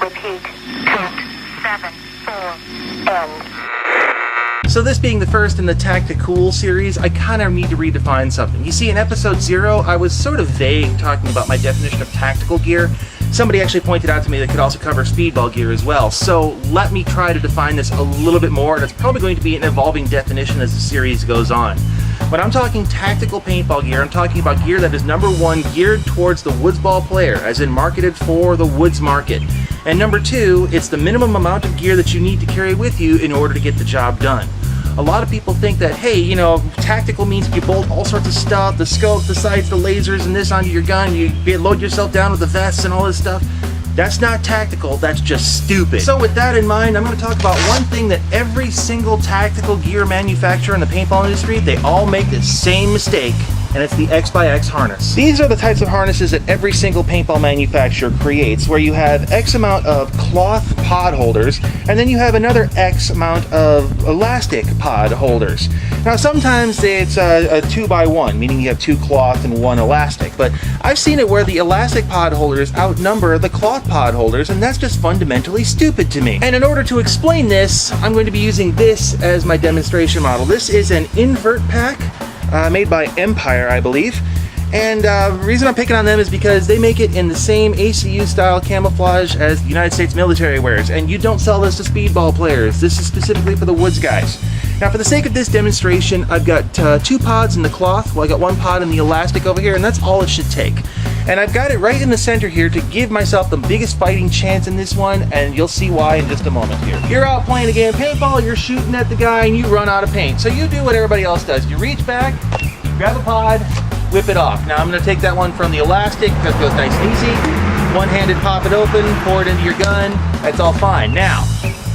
Repeat. Count 7, 4, end. So this being the first in the Tacticool series, I kind of need to redefine something. You see, in episode 0, I was sort of vague talking about my definition of tactical gear. Somebody actually pointed out to me that could also cover speedball gear as well. So let me try to define this a little bit more, and it's probably going to be an evolving definition as the series goes on. When I'm talking tactical paintball gear, I'm talking about gear that is number 1, geared towards the woodsball player, as in marketed for the woods market. And number 2, it's the minimum amount of gear that you need to carry with you in order to get the job done. A lot of people think that, hey, you know, tactical means you bolt all sorts of stuff, the scope, the sights, the lasers, and this onto your gun, you load yourself down with the vests and all this stuff. That's not tactical, that's just stupid. So with that in mind, I'm going to talk about one thing that every single tactical gear manufacturer in the paintball industry, they all make the same mistake, and it's the X-by-X harness. These are the types of harnesses that every single paintball manufacturer creates, where you have X amount of cloth pod holders, and then you have another X amount of elastic pod holders. Now sometimes it's a 2x1, meaning you have 2 cloth and 1 elastic, but I've seen it where the elastic pod holders outnumber the cloth pod holders, and that's just fundamentally stupid to me. And in order to explain this, I'm going to be using this as my demonstration model. This is an invert pack made by Empire, I believe. And the reason I'm picking on them is because they make it in the same ACU style camouflage as the United States military wears, and you don't sell this to speedball players. This is specifically for the woods guys. Now for the sake of this demonstration, I've got 2 pods in the cloth, well I got 1 pod in the elastic over here, and that's all it should take. And I've got it right in the center here to give myself the biggest fighting chance in this one, and you'll see why in just a moment here. You're out playing a game of paintball, you're shooting at the guy, and you run out of paint. So you do what everybody else does. You reach back, grab a pod, whip it off. Now I'm going to take that one from the elastic because it goes nice and easy. One-handed pop it open, pour it into your gun, that's all fine. Now,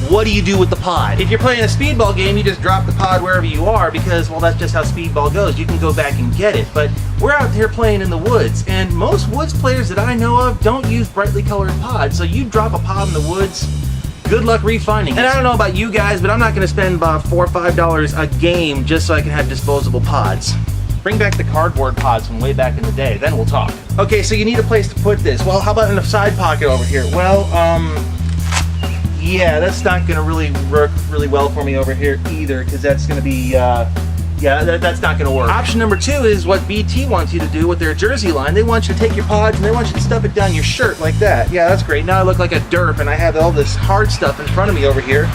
what do you do with the pod? If you're playing a speedball game, you just drop the pod wherever you are because, well, that's just how speedball goes. You can go back and get it. But we're out here playing in the woods, and most woods players that I know of don't use brightly colored pods. So you drop a pod in the woods, good luck refinding it. And I don't know about you guys, but I'm not going to spend about $4 or $5 a game just so I can have disposable pods. Bring back the cardboard pods from way back in the day, then we'll talk. Okay, so you need a place to put this. Well, how about in a side pocket over here? Well, yeah, that's not going to really work really well for me over here either, because that's going to be, that's not going to work. Option number 2 is what BT wants you to do with their jersey line. They want you to take your pods and they want you to stuff it down your shirt like that. Yeah, that's great. Now I look like a derp and I have all this hard stuff in front of me over here.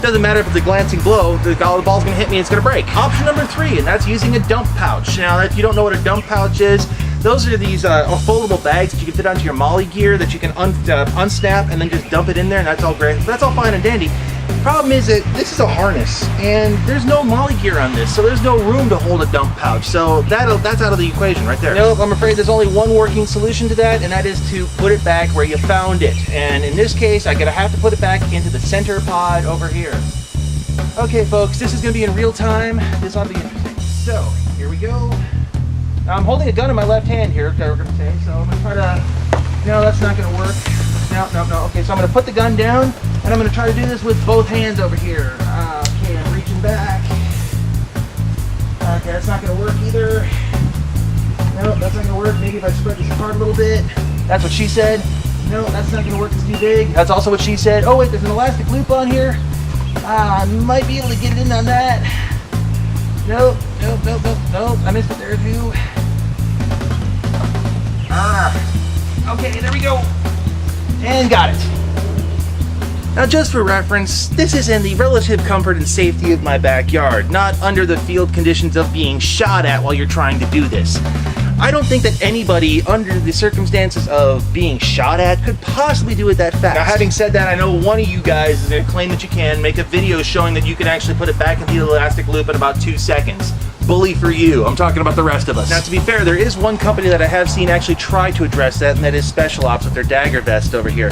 Doesn't matter if it's a glancing blow, the ball's going to hit me, it's going to break. Option number 3, and that's using a dump pouch. Now, if you don't know what a dump pouch is, those are these foldable bags that you can fit onto your molly gear that you can unsnap and then just dump it in there, and that's all great. That's all fine and dandy. The problem is that this is a harness, and there's no molly gear on this, so there's no room to hold a dump pouch. So that's out of the equation right there. Nope, I'm afraid there's only one working solution to that, and that is to put it back where you found it. And in this case, I'm gonna have to put it back into the center pod over here. Okay, folks, this is gonna be in real time. This ought to be interesting. So, here we go. Now, I'm holding a gun in my left hand here, we're gonna say, so I'm gonna try to, no, that's not gonna work. No. Okay, so I'm gonna put the gun down, and I'm gonna try to do this with both hands over here. Okay, I'm reaching back. Okay, that's not gonna work either. No, that's not gonna work. Maybe if I spread this apart a little bit. That's what she said. No, that's not gonna work, it's too big. That's also what she said. Oh wait, there's an elastic loop on here. I might be able to get it in on that. Nope, I missed it there too. Okay, there we go. And got it. Now just for reference, this is in the relative comfort and safety of my backyard, not under the field conditions of being shot at while you're trying to do this. I don't think that anybody, under the circumstances of being shot at, could possibly do it that fast. Now having said that, I know one of you guys is going to claim that you can make a video showing that you can actually put it back into the elastic loop in about 2 seconds. Bully for you. I'm talking about the rest of us. Now to be fair, there is one company that I have seen actually try to address that, and that is Special Ops with their Dagger vest over here.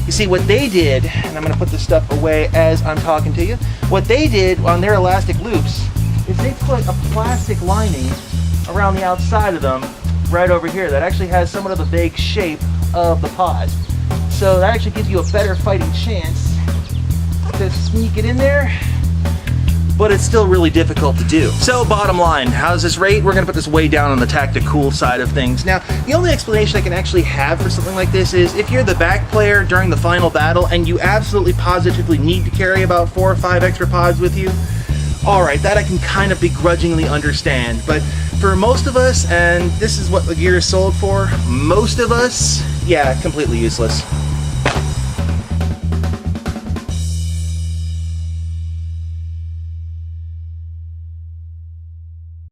You see, what they did, and I'm going to put this stuff away as I'm talking to you, what they did on their elastic loops is they put a plastic lining around the outside of them right over here that actually has somewhat of a vague shape of the pod. So that actually gives you a better fighting chance to sneak it in there. but it's still really difficult to do. So bottom line, how does this rate? We're gonna put this way down on the Tacticool side of things. Now, the only explanation I can actually have for something like this is if you're the back player during the final battle and you absolutely positively need to carry about 4 or 5 extra pods with you, alright, that I can kind of begrudgingly understand. But for most of us, and this is what the gear is sold for, most of us, yeah, completely useless.